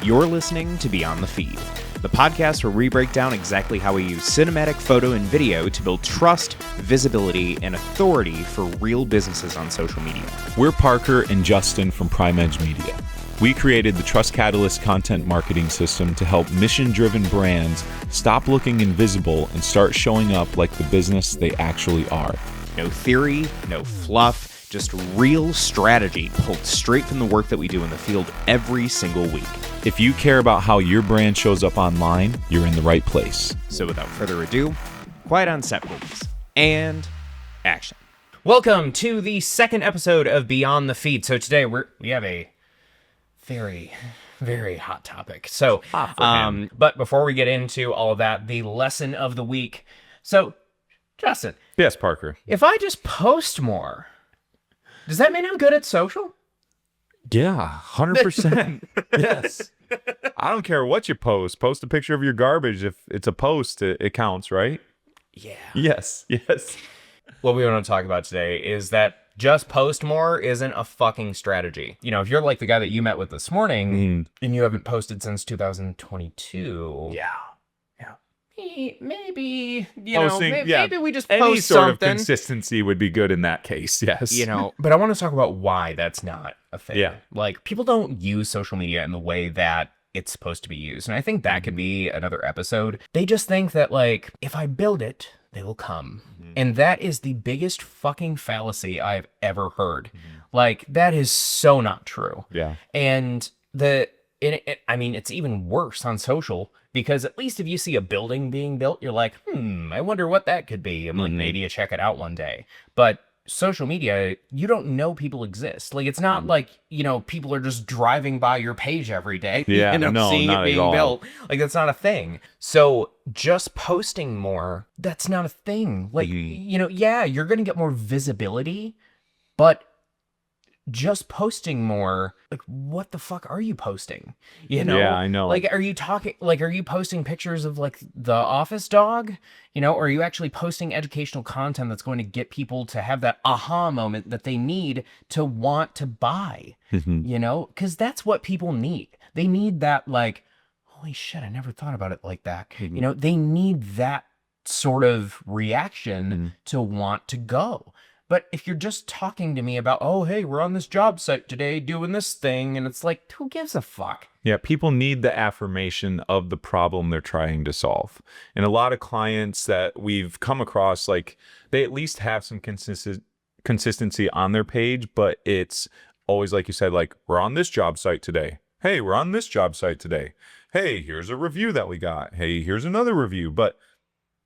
You're listening to Beyond the Feed, the podcast where we break down exactly how we use cinematic photo and video to build trust, visibility, and authority for real businesses on social media. We're Parker and Justin from Prime Edge Media. We created the Trust Catalyst content marketing system to help mission-driven brands stop looking invisible and start showing up like the business they actually are. No theory, no fluff, just real strategy pulled straight from the work that we do in the field every single week. If you care about how your brand shows up online, you're in the right place. So without further ado, quiet on set, please. And action. Welcome to the second episode of Beyond the Feed. So today we have a very, very hot topic. So, but before we get into all of that, the lesson of the week. So, Justin. Yes, Parker. If I just post more, does that mean I'm good at social? Yeah, 100%. Yes. I don't care what you post. Post a picture of your garbage. If it's a post, it counts, right? Yeah. Yes. What we want to talk about today is that just post more isn't a fucking strategy. You know, if you're like the guy that you met with this morning and you haven't posted since 2022. Yeah. Maybe, Posting, maybe we just Any post sort something. of consistency would be good in that case, yes. But I want to talk about why that's not a thing. Yeah. Like, people don't use social media in the way that it's supposed to be used. And I think that could be another episode. They just think that, like, if I build it, they will come. And that is the biggest fucking fallacy I've ever heard. Like, that is so not true. Yeah. And it's even worse on social, because at least if you see a building being built, you're like, I wonder what that could be. I'm like, maybe you check it out one day. But social media, you don't know people exist. Like, it's not like, people are just driving by your page every day, Yeah, no, seeing not it at being all. built. Like, that's not a thing. So just posting more, that's not a thing. Like, you're going to get more visibility, but just posting more, like, what the fuck are you posting? Yeah, I know. Like, are you posting pictures of, like, the office dog? Or are you actually posting educational content that's going to get people to have that aha moment that they need to want to buy? Because that's what people need. They need that, like, holy shit, I never thought about it like that. They need that sort of reaction to want to go. But if you're just talking to me about, oh, hey, we're on this job site today doing this thing, and it's like, who gives a fuck? Yeah, people need the affirmation of the problem they're trying to solve. And a lot of clients that we've come across, like, they at least have some consistency on their page, but it's always, like you said, like, we're on this job site today. Hey, we're on this job site today. Hey, here's a review that we got. Hey, here's another review. But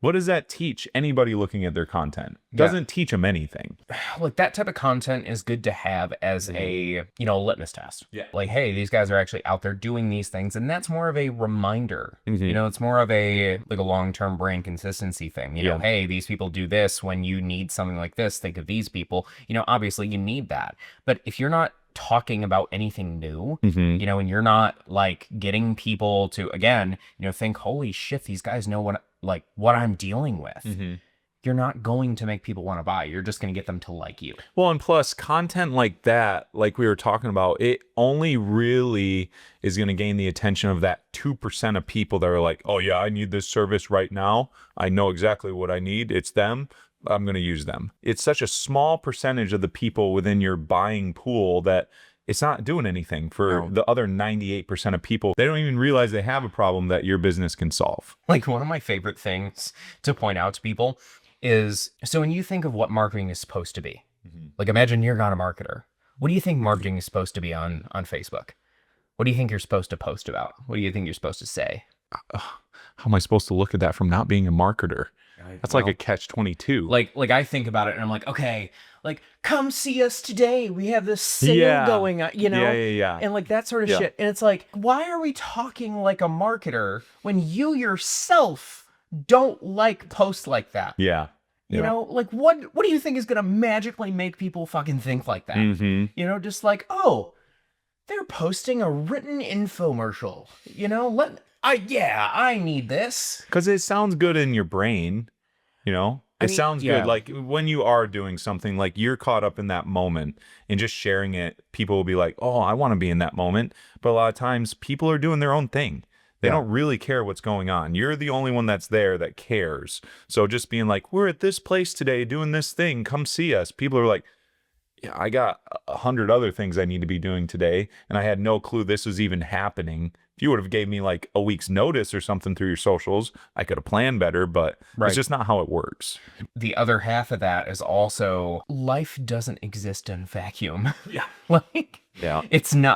what does that teach anybody looking at their content? Doesn't teach them anything. Like, that type of content is good to have as a, litmus test. Yeah. Like, hey, these guys are actually out there doing these things. And that's more of a reminder. It's more of a long-term brand consistency thing. Hey, these people do this. When you need something like this, think of these people. Obviously you need that. But if you're not talking about anything new, and you're not, like, getting people to, again, think, holy shit, these guys know what I'm dealing with. You're not going to make people want to buy. You're just going to get them to like you. Well, and plus content like that, like we were talking about, it only really is going to gain the attention of that 2% of people that are like, oh yeah, I need this service right now. I know exactly what I need. It's them. I'm going to use them. It's such a small percentage of the people within your buying pool that it's not doing anything for the other 98% of people. They don't even realize they have a problem that your business can solve. Like, one of my favorite things to point out to people is, so when you think of what marketing is supposed to be, like, imagine you're not a marketer. What do you think marketing is supposed to be on Facebook? What do you think you're supposed to post about? What do you think you're supposed to say? How am I supposed to look at that from not being a marketer? That's like a catch-22. Like I think about it and I'm like, okay, like, come see us today. We have this sale going on, Yeah. And like that sort of shit. And it's like, why are we talking like a marketer when you yourself don't like posts like that? Yeah. You know, like, what do you think is going to magically make people fucking think like that? Just like, oh, they're posting a written infomercial, I need this. Because it sounds good in your brain, It sounds good. Like when you are doing something, like you're caught up in that moment and just sharing it, people will be like, oh, I want to be in that moment. But a lot of times people are doing their own thing. They don't really care what's going on. You're the only one that's there that cares. So just being like, we're at this place today doing this thing. Come see us. People are like, yeah, I got 100 other things I need to be doing today. And I had no clue this was even happening. If you would have gave me like a week's notice or something through your socials, I could have planned better, but it's just not how it works. The other half of that is also life doesn't exist in a vacuum. Yeah. Like, Yeah.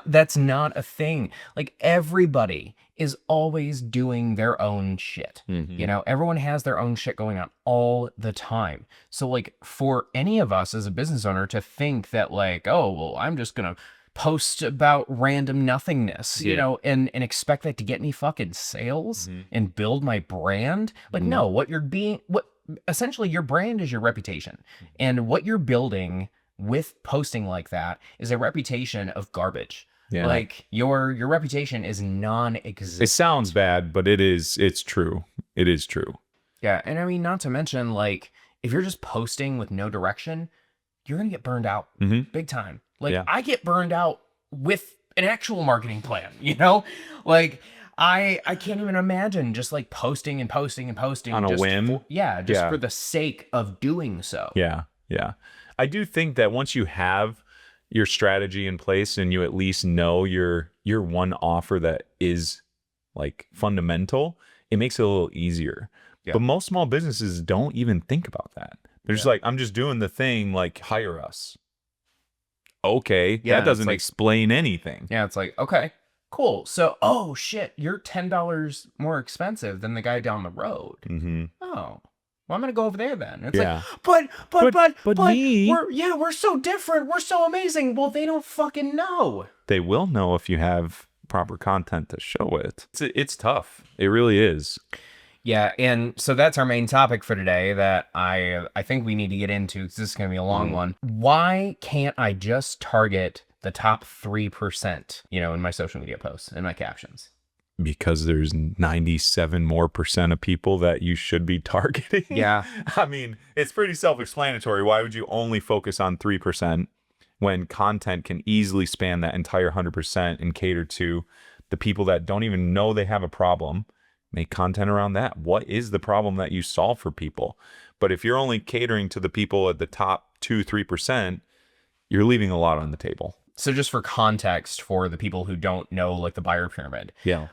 that's not a thing. Like, everybody is always doing their own shit. You know, everyone has their own shit going on all the time. So like, for any of us as a business owner to think that like, oh, well, I'm just going to post about random nothingness, you know, and expect that to get me fucking sales and build my brand. Like, no, what essentially your brand is your reputation. And what you're building with posting like that is a reputation of garbage. Yeah. Like your reputation is non-existent. It sounds bad, but it's true. It is true. Yeah. And I mean, not to mention, like, if you're just posting with no direction, you're going to get burned out big time. Like, I get burned out with an actual marketing plan, you know? Like, I can't even imagine just like posting and posting and posting on a whim. For the sake of doing so. Yeah. Yeah. I do think that once you have your strategy in place and you at least know your one offer that is like fundamental, it makes it a little easier. But most small businesses don't even think about that. They're just like, I'm just doing the thing, like, hire us. Okay, that doesn't explain anything. Yeah, it's like, okay, cool. So, oh shit, you're $10 more expensive than the guy down the road. Oh, well, I'm gonna go over there then. It's like, but me. We're so different. We're so amazing. Well, they don't fucking know. They will know if you have proper content to show it. It's tough. It really is. Yeah, and so that's our main topic for today that I think we need to get into, because this is going to be a long one. Why can't I just target the top 3%, you know, in my social media posts and my captions? Because there's 97% more of people that you should be targeting. Yeah. I mean, it's pretty self-explanatory. Why would you only focus on 3% when content can easily span that entire 100% and cater to the people that don't even know they have a problem? Make content around that. What is the problem that you solve for people? But if you're only catering to the people at the top 2-3%, you're leaving a lot on the table. So just for context for the people who don't know, like, the buyer pyramid. Yeah.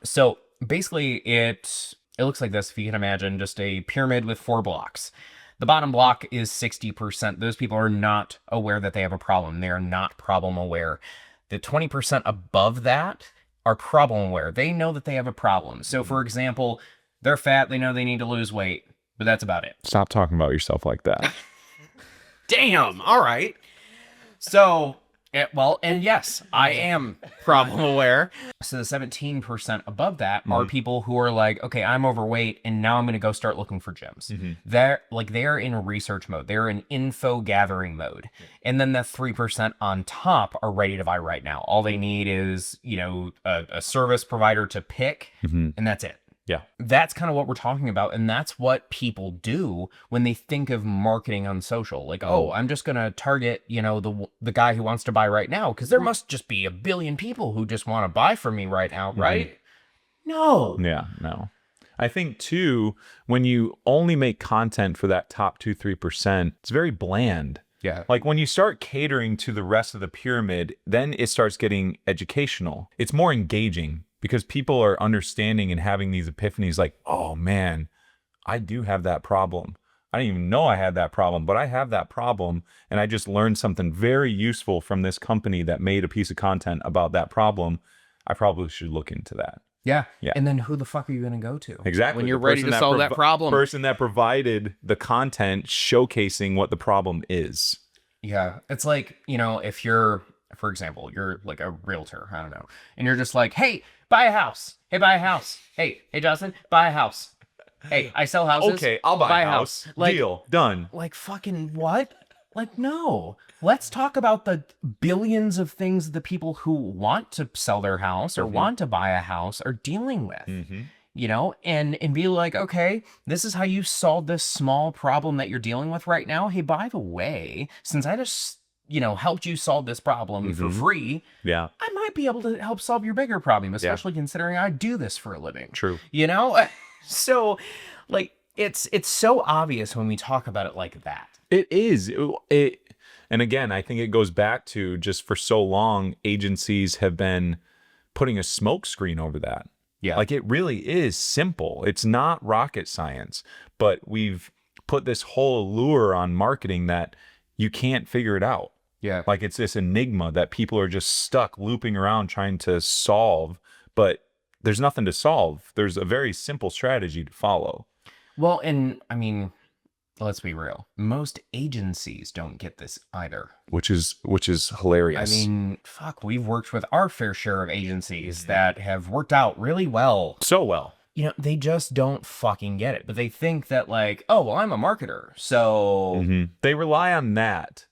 So basically it looks like this. If you can imagine just a pyramid with 4 blocks. The bottom block is 60%. Those people are not aware that they have a problem. They are not problem aware. The 20% above that are problem aware. They know that they have a problem. So for example, they're fat, they know they need to lose weight, but that's about it. Stop talking about yourself like that. Damn. All right. So, well, and yes, I am problem aware. So the 17% above that are people who are like, okay, I'm overweight and now I'm going to go start looking for gyms. They're in research mode. They're in info gathering mode. And then the 3% on top are ready to buy right now. All they need is, you know, a service provider to pick, and that's it. Yeah. That's kind of what we're talking about. And that's what people do when they think of marketing on social. Like, oh, I'm just going to target, you know, the guy who wants to buy right now, because there must just be a billion people who just want to buy from me right now, right? No. Yeah, no. I think, too, when you only make content for that top 2-3%, it's very bland. Yeah. Like when you start catering to the rest of the pyramid, then it starts getting educational. It's more engaging. Because people are understanding and having these epiphanies like, oh man, I do have that problem. I didn't even know I had that problem, but I have that problem. And I just learned something very useful from this company that made a piece of content about that problem. I probably should look into that. Yeah. And then who the fuck are you going to go to? Exactly. When you're ready to solve that problem. Person that provided the content showcasing what the problem is. Yeah. It's like, you know, if you're, for example, you're like a realtor, I don't know, and you're just like, hey, buy a house. Hey, buy a house. Hey, Justin, buy a house. Hey, I sell houses. Okay, I'll buy a house. Like, deal. Done. Like, fucking what? Like, no. Let's talk about the billions of things the people who want to sell their house or want to buy a house are dealing with. you know, and be like, okay, this is how you solve this small problem that you're dealing with right now. Hey, by the way, since I just, you know, helped you solve this problem for free, Yeah. I might be able to help solve your bigger problem, especially considering I do this for a living. True. You know? So, like, it's so obvious when we talk about it like that. It is. And again, I think it goes back to just for so long, agencies have been putting a smoke screen over that. Yeah. Like it really is simple. It's not rocket science, but we've put this whole allure on marketing that you can't figure it out. Yeah. Like it's this enigma that people are just stuck looping around trying to solve, but there's nothing to solve. There's a very simple strategy to follow. Well, and I mean, let's be real. Most agencies don't get this either. Which is hilarious. I mean, fuck, we've worked with our fair share of agencies that have worked out really well. so well. You know, they just don't fucking get it. But they think that like, oh, well, I'm a marketer. So They rely on that.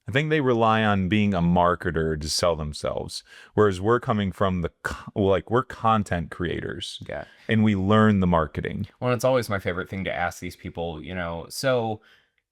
I think they rely on being a marketer to sell themselves. Whereas we're coming from we're content creators. yeah. And we learn the marketing. Well, it's always my favorite thing to ask these people, you know, so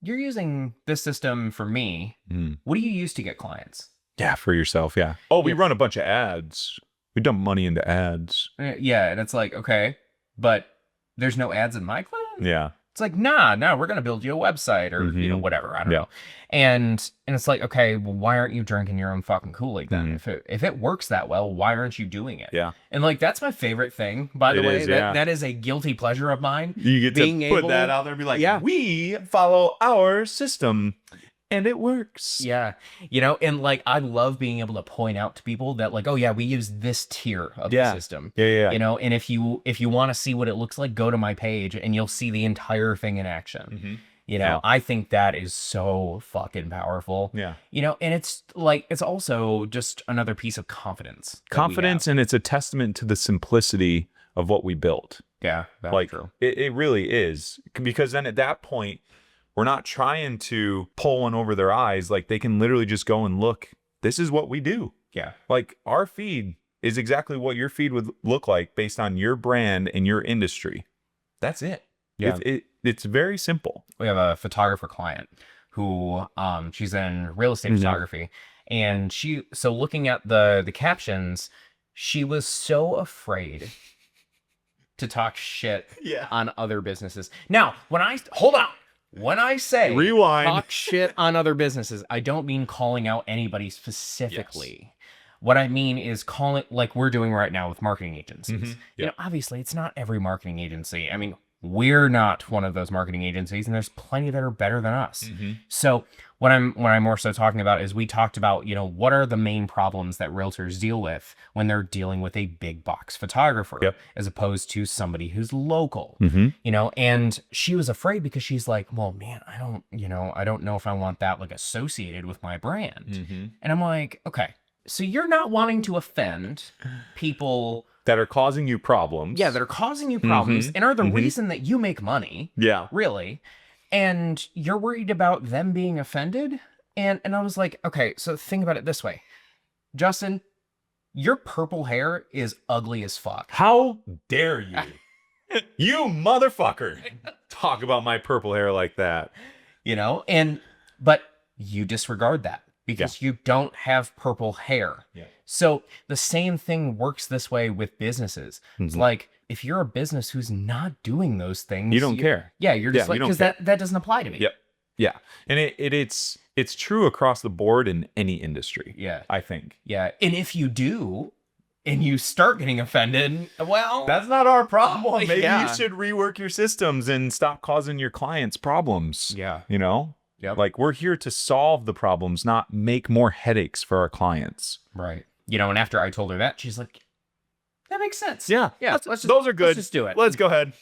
you're using this system for me. What do you use to get clients? Yeah, for yourself. Yeah. Oh, we Yeah. run a bunch of ads. We dump money into ads. Yeah. And it's like, okay, but there's no ads in my client? Yeah. It's like, nah, we're going to build you a website or, you know, whatever. I don't know. And it's like, okay, well, why aren't you drinking your own fucking Kool-Aid then? If it works that well, why aren't you doing it? Yeah. And like, that's my favorite thing, by the It way. is, yeah. That is a guilty pleasure of mine. You get Being to put able- that out there and be like, Yeah. we follow our system and it works. Yeah. You know, and like, I love being able to point out to people that like, oh yeah, we use this tier of the system. Yeah. You know, and if you want to see what it looks like, go to my page and you'll see the entire thing in action. You know, Yeah. I think that is so fucking powerful. Yeah. You know, and it's like, it's also just another piece of confidence. that we Confidence, have. and it's a testament to the simplicity of what we built. Yeah. That's Like true. it really is, because then at that point we're not trying to pull one over their eyes. Like they can literally just go and look, this is what we do. Yeah. Like our feed is exactly what your feed would look like based on your brand and your industry. That's it. Yeah. It's very simple. We have a photographer client who she's in real estate photography, and so looking at the captions, she was so afraid to talk shit on other businesses. Now, when I say Rewind. talk shit on other businesses, I don't mean calling out anybody specifically. What I mean is calling, like we're doing right now with marketing agencies. You know, obviously it's not every marketing agency. I mean, we're not one of those marketing agencies, and there's plenty that are better than us. So what I'm more so talking about is we talked about, you know, what are the main problems that realtors deal with when they're dealing with a big box photographer as opposed to somebody who's local, you know, and she was afraid because she's like, well, man, I don't know if I want that like associated with my brand. And I'm like, okay, so you're not wanting to offend people That are causing you problems. that are causing you problems and are the reason that you make money. Yeah. Really. And you're worried about them being offended? And I was like, okay, so think about it this way. Justin, your purple hair is ugly as fuck. How dare you? You motherfucker. Talk about my purple hair like that. You know, but you disregard that because you don't have purple hair. Yeah. So the same thing works this way with businesses. It's like, if you're a business who's not doing those things, You don't care. Yeah, you're just Yeah, like, you don't because that doesn't apply to me. Yep. Yeah. And it's true across the board in any industry. Yeah. I think. Yeah. And if you do, and you start getting offended, well, That's not our problem. Maybe Yeah. you should rework your systems and stop causing your clients problems. yeah. You know? Yep. Like we're here to solve the problems, not make more headaches for our clients. Right. You know, and after I told her that, she's like, that makes sense. Yeah. Yeah. Those are good. Let's just do it. Let's go ahead.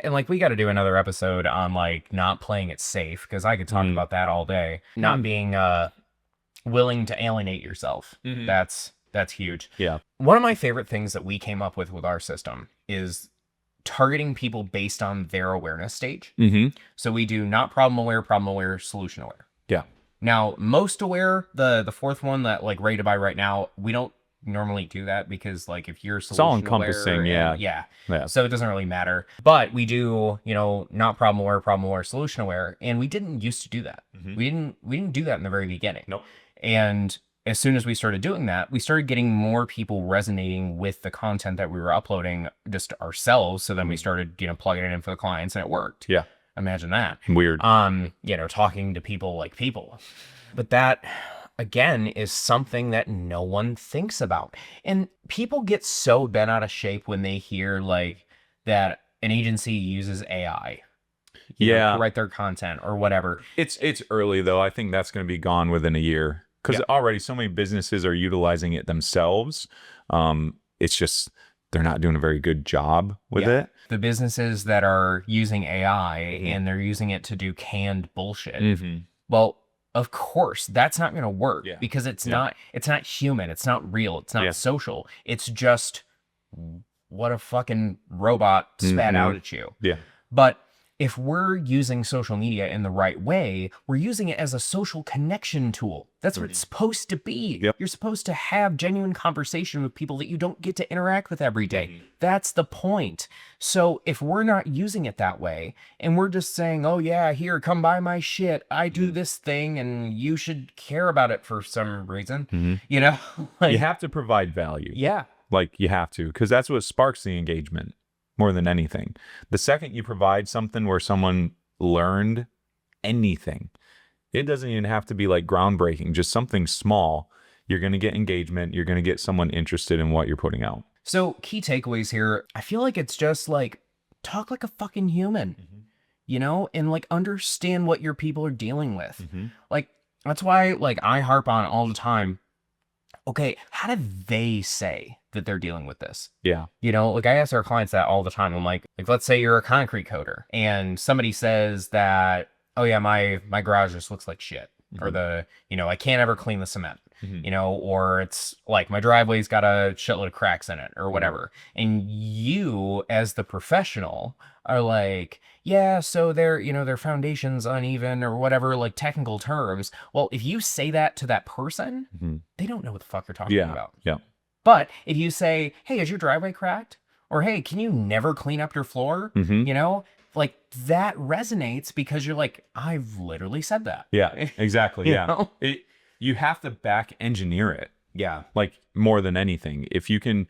And like, we got to do another episode on like not playing it safe, because I could talk about that all day. Not being willing to alienate yourself. That's huge. Yeah. One of my favorite things that we came up with our system is targeting people based on their awareness stage. Mm-hmm. So we do not problem aware, solution aware. Yeah. Now, most aware, the fourth one that like Ready to Buy right now, we don't normally do that because like if you're It's all encompassing, yeah. yeah. Yeah. So it doesn't really matter. But we do, not problem aware, solution aware, and we didn't used to do that. We didn't do that in the very beginning. Nope. And as soon as we started doing that, we started getting more people resonating with the content that we were uploading just ourselves. So then we started, plugging it in for the clients, and it worked. Yeah. Imagine that. Weird. Talking to people like people. But that, again, is something that no one thinks about. And people get so bent out of shape when they hear like that an agency uses AI. To write their content or whatever. It's early though. I think that's going to be gone within a year because already so many businesses are utilizing it themselves. It's just they're not doing a very good job with it. The businesses that are using AI and they're using it to do canned bullshit. Well, of course, that's not going to work because it's not human. It's not real. It's not social. It's just what a fucking robot spat out at you. Yeah. But if we're using social media in the right way, we're using it as a social connection tool. That's what it's supposed to be. Yep. You're supposed to have genuine conversation with people that you don't get to interact with every day. That's the point. So if we're not using it that way, and we're just saying, oh yeah, here, come buy my shit. I do this thing and you should care about it for some reason, You have to provide value. Yeah. Like you have to, because that's what sparks the engagement more than anything. The second you provide something where someone learned anything, it doesn't even have to be like groundbreaking, just something small, you're going to get engagement. You're going to get someone interested in what you're putting out. So key takeaways here. I feel like it's just like talk like a fucking human, and like understand what your people are dealing with. Like that's why like I harp on all the time. Okay, how do they say that they're dealing with this? Yeah. Like I ask our clients that all the time. I'm like, let's say you're a concrete coater and somebody says that, oh yeah, my garage just looks like shit. Or I can't ever clean the cement, or it's like my driveway's got a shitload of cracks in it or whatever. And you as the professional are like, yeah, so their foundation's uneven or whatever, like technical terms. Well, if you say that to that person, they don't know what the fuck you're talking about. Yeah. But if you say, hey, is your driveway cracked? Or hey, can you never clean up your floor? Like that resonates because you're like, I've literally said that. Yeah, exactly. Yeah. You have to back engineer it. Yeah. Like more than anything. If you can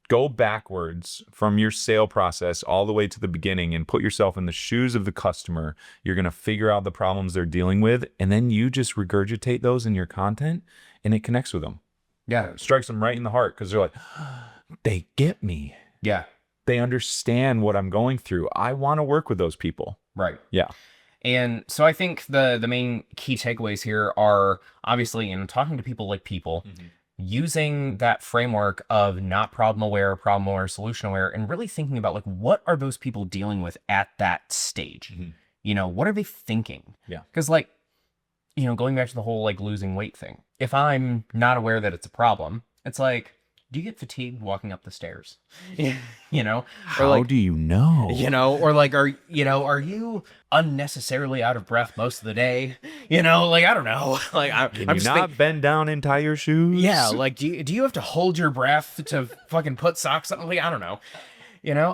go backwards from your sale process all the way to the beginning and put yourself in the shoes of the customer, you're going to figure out the problems they're dealing with. And then you just regurgitate those in your content and it connects with them. Yeah. Strikes them right in the heart because they're like, they get me. Yeah. They understand what I'm going through. I want to work with those people. Right. Yeah. And so I think the main key takeaways here are obviously in talking to people like people, using that framework of not problem aware, solution aware, and really thinking about like, what are those people dealing with at that stage? What are they thinking? Yeah. Because like, going back to the whole like losing weight thing, if I'm not aware that it's a problem, it's like, do you get fatigued walking up the stairs? How like, do you know? Or like, are you unnecessarily out of breath most of the day? Like, I don't know. Like, Can I'm you just not bend down and tie your shoes? yeah. Like, do you have to hold your breath to fucking put socks on? Like, I don't know.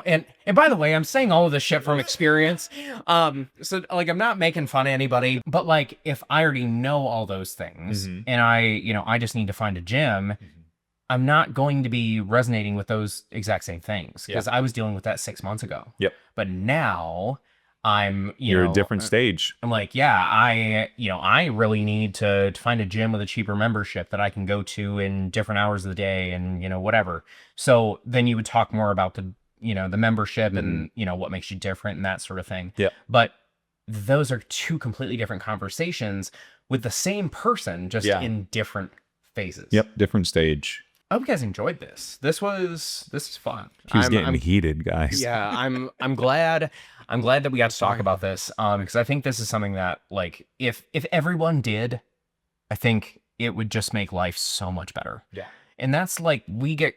And by the way, I'm saying all of this shit from experience. So like, I'm not making fun of anybody, but like, if I already know all those things and I just need to find a gym, I'm not going to be resonating with those exact same things because I was dealing with that 6 months ago. Yep. But now I'm, You're a different stage. I'm like, yeah, I really need to find a gym with a cheaper membership that I can go to in different hours of the day and, whatever. So then you would talk more about the membership and, what makes you different and that sort of thing. Yeah. But those are two completely different conversations with the same person, just in different phases. Yep. Different stage. I hope you guys enjoyed this. This is fun. He was getting heated, guys. Yeah, I'm glad that we got to talk about this. Because I think this is something that like if everyone did, I think it would just make life so much better. Yeah. And that's like we get,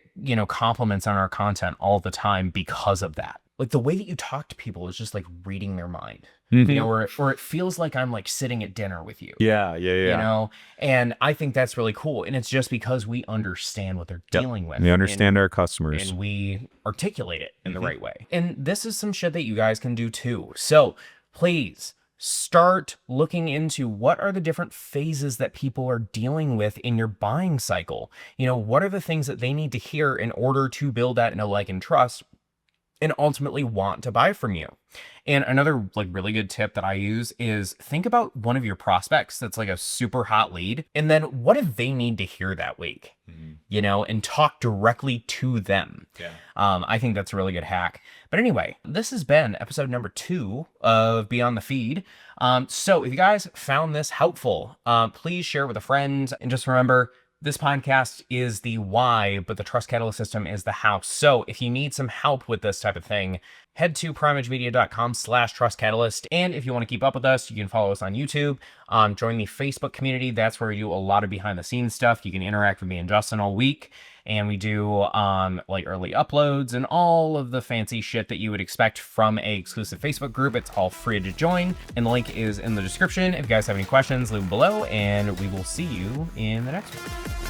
compliments on our content all the time because of that. like the way that you talk to people is just like reading their mind, Mhm. you know, or it feels like I'm like sitting at dinner with you. Yeah. You know, and I think that's really cool. And it's just because we understand what they're Yep. dealing with. We understand our customers. And we articulate it in the right way. And this is some shit that you guys can do too. So please start looking into what are the different phases that people are dealing with in your buying cycle. You know, what are the things that they need to hear in order to build that know, like, and trust, and ultimately want to buy from you. And another like really good tip that I use is think about one of your prospects that's like a super hot lead, and then what do they need to hear that week? You know, and talk directly to them. Yeah. I think that's a really good hack. But anyway, this has been episode number 2 of Beyond the Feed. So if you guys found this helpful, please share it with a friend, and just remember, this podcast is the why, but the Trust Catalyst system is the how. So if you need some help with this type of thing, head to primeragemedia.com/trustcatalyst. And if you want to keep up with us, you can follow us on YouTube, join the Facebook community. That's where we do a lot of behind the scenes stuff. You can interact with me and Justin all week. And we do like early uploads and all of the fancy shit that you would expect from a exclusive Facebook group. It's all free to join. And the link is in the description. If you guys have any questions, leave them below, and we will see you in the next one.